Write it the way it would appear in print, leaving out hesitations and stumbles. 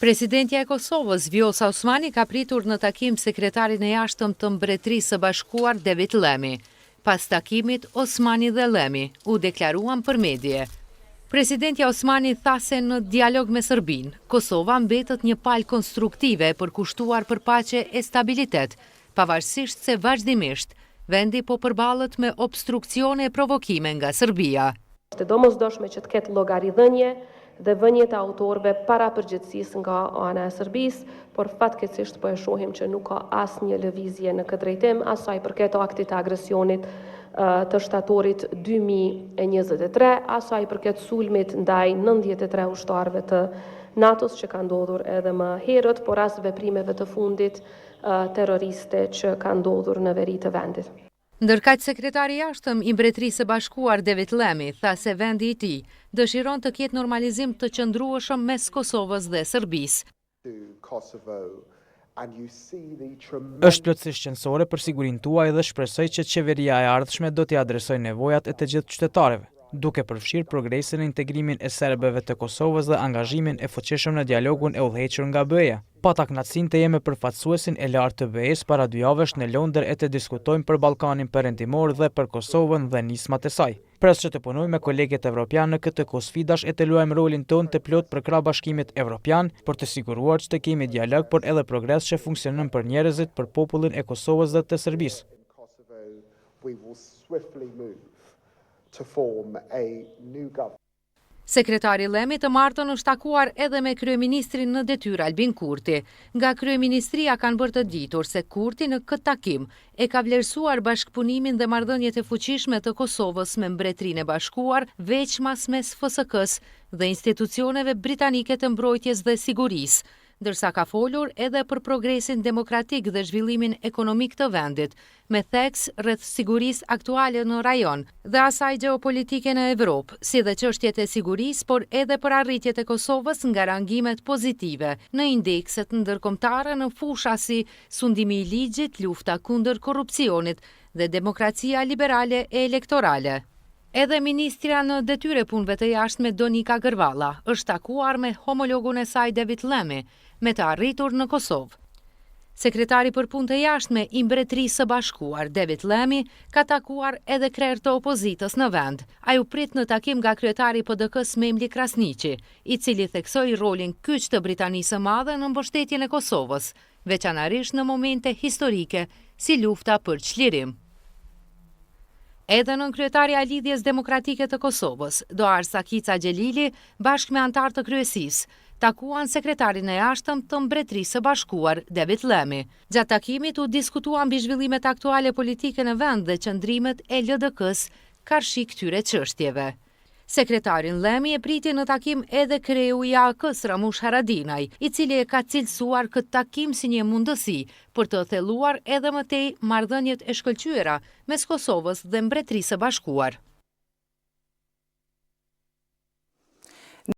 Presidentja e Kosovës, Vjosa Osmani, ka pritur në takim sekretarin e jashtëm të Mbretërisë së Bashkuar, David Lemmy. Pas takimit, Osmani dhe Lemmy u deklaruan për medie. Presidentja Osmani tha se në dialog me Serbinë, Kosova mbetet një palë konstruktive për kushtuar për paqe e stabilitet, pavarësisht se vazhdimisht vendi po përballet me obstruksione e provokime nga Serbia. Është domosdoshme që të ketë llogaridhënie dhe vënje të autorëve para përgjegjësisë nga ana e Serbisë, por fatkeqësisht po e shohim që nuk ka asnjë lëvizje në këtë drejtim, as sa i përket aktit të agresionit të shtatorit 2023, as sa i përket sulmit ndaj 93 ushtarëve të NATO-s që ka ndodhur edhe më herët, por as veprimeve të fundit terroriste që ka ndodhur në veri të vendit. Ndërkaq sekretari i jashtëm i Mbretërisë së Bashkuar, David Lemmy, tha se vendi i tij dëshiron të ketë normalizim të qëndrueshëm mes Kosovës dhe Serbisë. Është plotësisht qëndësore për sigurinë tuaj dhe shpresoj që qeveria e ardhshme do t'i adresojë nevojat e të gjithë qytetarëve, duke përfshirë progresin e integrimin e serbëve të Kosovës dhe angazhimin e fuqishëm në dialogun e udhëhequr nga BE-ja. Pata kënaqësinë të jemi përfaqësuesin e lartë të BE-s para 2 javësh në Londër e të diskutojmë për Ballkanin Perëndimor dhe për Kosovën dhe nismat e saj. Pres që të punojmë me kolegët evropianë në këtë kohë sfidash e të luajmë rolin tonë të plot për krah Bashkimit Evropian, për të siguruar që të kemi dialog, por edhe progres që funksionon për njerëzit, për popullin e Kosovës dhe të Serbisë. Sekretari Lemmy të martën është takuar edhe me kryeministrin në detyrë Albin Kurti. Nga kryeministria kanë bërë të ditur se Kurti në këtë takim e ka vlerësuar bashkëpunimin dhe marrëdhëniet e fuqishme të Kosovës me Mbretërinë e Bashkuar, veçmas mes FSK-s dhe institucioneve britanike të mbrojtjes dhe sigurisë, ndërsa ka folur edhe për progresin demokratik dhe zhvillimin ekonomik të vendit, me theks rreth sigurisë aktuale në rajon dhe asaj gjeopolitike në Evropë, si dhe çështjet e sigurisë, por edhe për arritjet e Kosovës nga rangimet pozitive në indekset ndërkombëtare në fusha si sundimi i ligjit, lufta kundër korrupsionit dhe demokracia liberale e elektorale. Edhe ministra në detyre punëve të jashtme Donika Gërvalla është takuar me homologun e saj David Lemmy me të arritur në Kosovë. Sekretari për punë të jashtme i Mbretërisë së Bashkuar, David Lemmy, ka takuar edhe krerë të opozitës në vend. Ai u prit në takim nga kryetari i PDK-s Memli Krasniqi, i cili theksoi rolin kyç të Britanisë së Madhe në mbështetjen e Kosovës, veçanërisht në momente historike si lufta për çlirim. Edhe nën kryetaria e Lidhjes Demokratike të Kosovës, Doar Sakica Xhelili, bashkë me antar të kryesisë, takuan sekretarin e jashtëm të Mbretërisë së Bashkuar, David Lemmy. Gjatë takimit u diskutuan mbi zhvillimet aktuale politike në vend dhe qëndrimet e LDK-s karshi këtyre çështjeve. Sekretarin Lemmy e priti në takim edhe kreu i AK-s Ramush Haradinaj, i cili e ka cilësuar këtë takim si një mundësi për të thelluar edhe më tej marrëdhëniet e shkëlqyera mes Kosovës dhe Mbretërisë së Bashkuar.